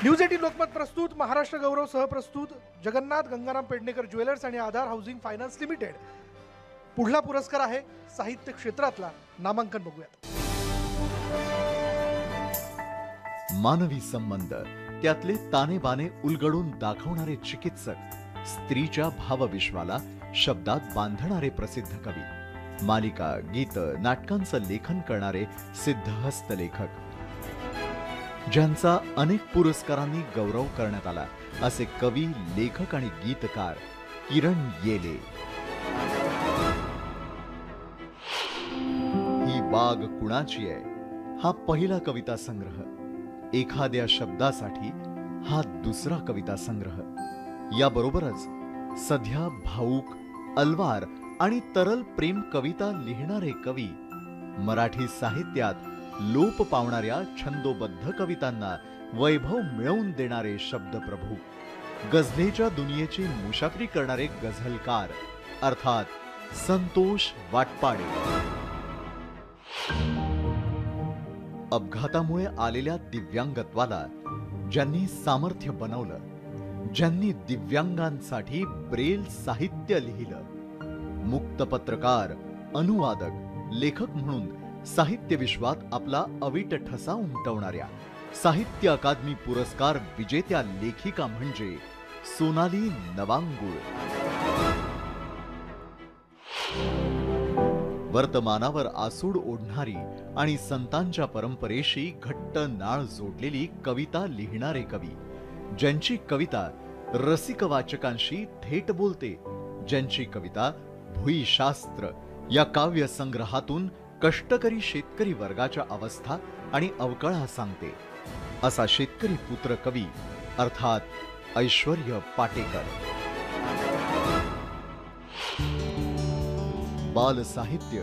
News 18 Lokmat प्रस्तुत महाराष्ट्र गौरव सहप्रस्तुत Jagannath Gangaram Pednekar jewellers आणि आधार housing finance limited. पुढला पुरस्कार आहे साहित्य क्षेत्रातला। नामांकन बघूयात। मानवी संबंध त्यातले तानेबाने उलगडून दाखवणारे चिकित्सक, स्त्रीच्या भावविश्वाला शब्दात बांधणारे प्रसिद्ध कवी, मालिका गीत नाटकांचं लेखन करणारे सिद्धहस्त लेखक, ज्यांचा अनेक पुरस्कारांनी गौरव करण्यात आला असे कवी, लेखक आणि गीतकार किरण येले। ही बाग कुणाची आहे हा पहिला कविता संग्रह, एखाद्या शब्दासाठी हा दुसरा कविता संग्रह, याबरोबरच सध्या भाऊक, अलवार आणि तरल प्रेम कविता लिहिणारे कवी, मराठी साहित्यात लोप पावणाऱ्या छंदोबद्ध कवितांना वैभव मिळवून देणारे शब्दप्रभू, गझलेच्या दुनियेची मुशाफरी करणारे गझलकार अर्थात संतोष वाटपाडे। अपघातामुळे आलेल्या दिव्यांगत्वाला ज्यांनी सामर्थ्य बनवलं, ज्यांनी दिव्यांगांसाठी ब्रेल साहित्य लिहिलं, मुक्त पत्रकार, अनुवादक, लेखक म्हणून साहित्य विश्वात आपला अवीट ठसा उमटवणाऱ्या साहित्य अकादमी पुरस्कार विजेत्या लेखिका म्हणजे सोनाली नवांगुळ। वर्तमानावर आसूड ओढणारी आणि संतांच्या परंपरेशी घट्ट नाळ जोडलेली कविता लिहिणारे कवी, ज्यांची कविता रसिक वाचकांशी थेट बोलते, ज्यांची कविता भुईशास्त्र या काव्य संग्रहातून कष्टकरी शेतकरी वर्गाच्या अवस्था आणि अवकळा सांगते, असा शेतकरी पुत्र कवी अर्थात ऐश्वर्य पाटेकर। बाल साहित्य,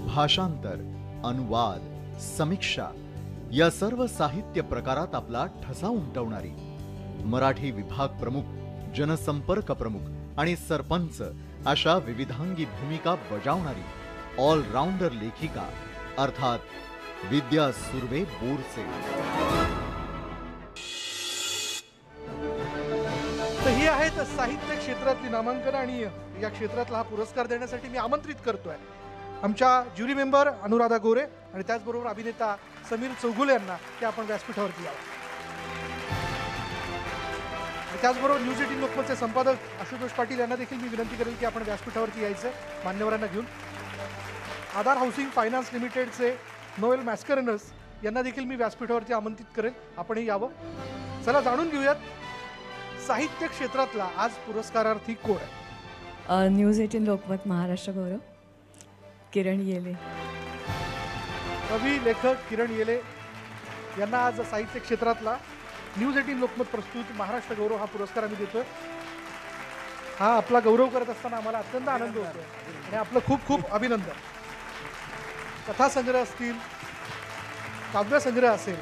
भाषांतर, अनुवाद, समीक्षा या सर्व साहित्य प्रकारात आपला ठसा उमटवणारी, मराठी विभाग प्रमुख, जनसंपर्क प्रमुख आणि सरपंच अशा विविधांगी भूमिका बजावणारी ऑलराउंडर लेखिका अर्थात विद्या सुर्वे बोरसे। तर ही आहेत साहित्य क्षेत्रातली नामांकन आणि या क्षेत्रातला हा पुरस्कार देण्यासाठी मी आमंत्रित करतोय आमच्या ज्युरी मेंबर अनुराधा गोरे आणि त्याचबरोबर अभिनेता समीर चौगुले यांना, की आपण व्यासपीठावरती यावं। त्याचबरोबर न्यूज 18 लोकमतचे संपादक आशुतोष पाटील यांना देखील मी विनंती करेल की आपण व्यासपीठावरती यायचं मान्यवरांना घेऊन। आधार हाऊसिंग फायनान्स लिमिटेडचे नोएल मॅस्करेनस यांना देखील मी व्यासपीठावरती आमंत्रित करेल, आपणही यावं। चला जाणून घेऊयात साहित्य क्षेत्रातला आज पुरस्कारार्थी कोण आहे। न्यूज 18 लोकमत महाराष्ट्र गौरव किरण येले। कवी, लेखक किरण येले यांना आज साहित्य क्षेत्रातला न्यूज 18 लोकमत प्रस्तुत महाराष्ट्र गौरव हा पुरस्कार आम्ही देतोय। हा आपला गौरव करत असताना आम्हाला अत्यंत आनंद होतोय आणि आपलं खूप खूप अभिनंदन। कथासंग्रह असतील, काव्यसंग्रह असेल,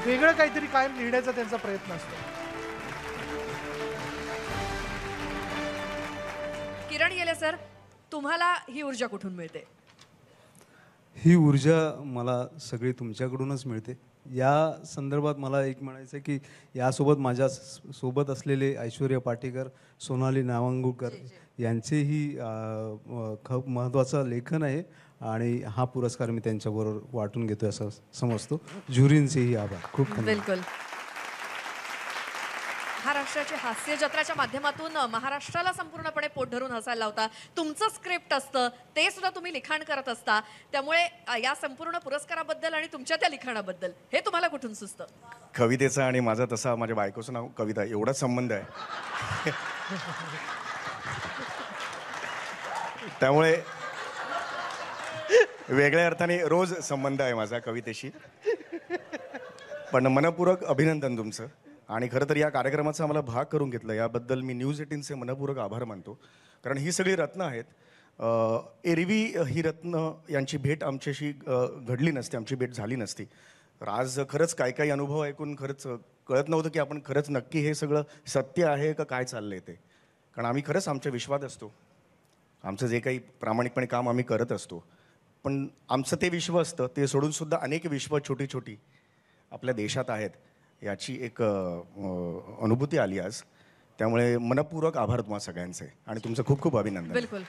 वेगळं काहीतरी कायम लिहिण्याचा त्यांचा प्रयत्न असतो। किरण येले सर, तुम्हाला ही ऊर्जा कुठून मिळते? ही ऊर्जा मला सगळी तुमच्याकडूनच मिळते। या संदर्भात मला एक म्हणायचं की यासोबत माझ्या सोबत असलेले ऐश्वर्य पाटेकर, सोनाली नावांगुळकर यांचेही खूप महत्त्वाचं लेखन आहे आणि हा पुरस्कार मी त्यांच्याबरोबर वाटून घेतोय असं समजतो। ज्युरींचेही आभार, खूप धन्यवाद। बिलकुल। महाराष्ट्राची हास्य जत्राच्या माध्यमातून महाराष्ट्राला संपूर्णपणे पोट धरून हसायला लावता, तुमचं स्क्रिप्ट असतं ते सुद्धा तुम्ही लिखाण करत असता, त्यामुळे या संपूर्ण पुरस्काराबद्दल आणि तुमच्या त्या लिखाणाबद्दल हे तुम्हाला कुठून सुचतं? कवितेचा आणि माझा तसा माझ्या बायकोचं नाव कविता एवढाच संबंध आहे त्यामुळे वेगळ्या अर्थाने रोज संबंध आहे माझा कवितेशी। पण मनपूर्वक अभिनंदन तुमचं, आणि खरं तर या कार्यक्रमाचा आम्हाला भाग करून घेतलं याबद्दल मी न्यूज 18चे मनपूर्वक आभार मानतो, कारण ही सगळी रत्न आहेत। एरवी ही रत्न यांची भेट आमच्याशी घडली नसती, आमची भेट झाली नसती। तर आज खरंच काही काही अनुभव ऐकून खरंच कळत नव्हतं की आपण खरंच नक्की हे सगळं सत्य आहे का काय चाललंय ते, कारण आम्ही खरंच आमच्या विश्वात असतो, आमचं जे काही प्रामाणिकपणे काम आम्ही करत असतो, पण आमचं ते विश्व असतं ते सोडून सुद्धा अनेक विश्व छोटी छोटी आपल्या देशात आहेत याची एक अनुभूती आली आज. त्यामुळे मनपूर्वक आभार तुम्हा सगळ्यांचे आणि तुमचं खूप खूप अभिनंदन. बिलकुल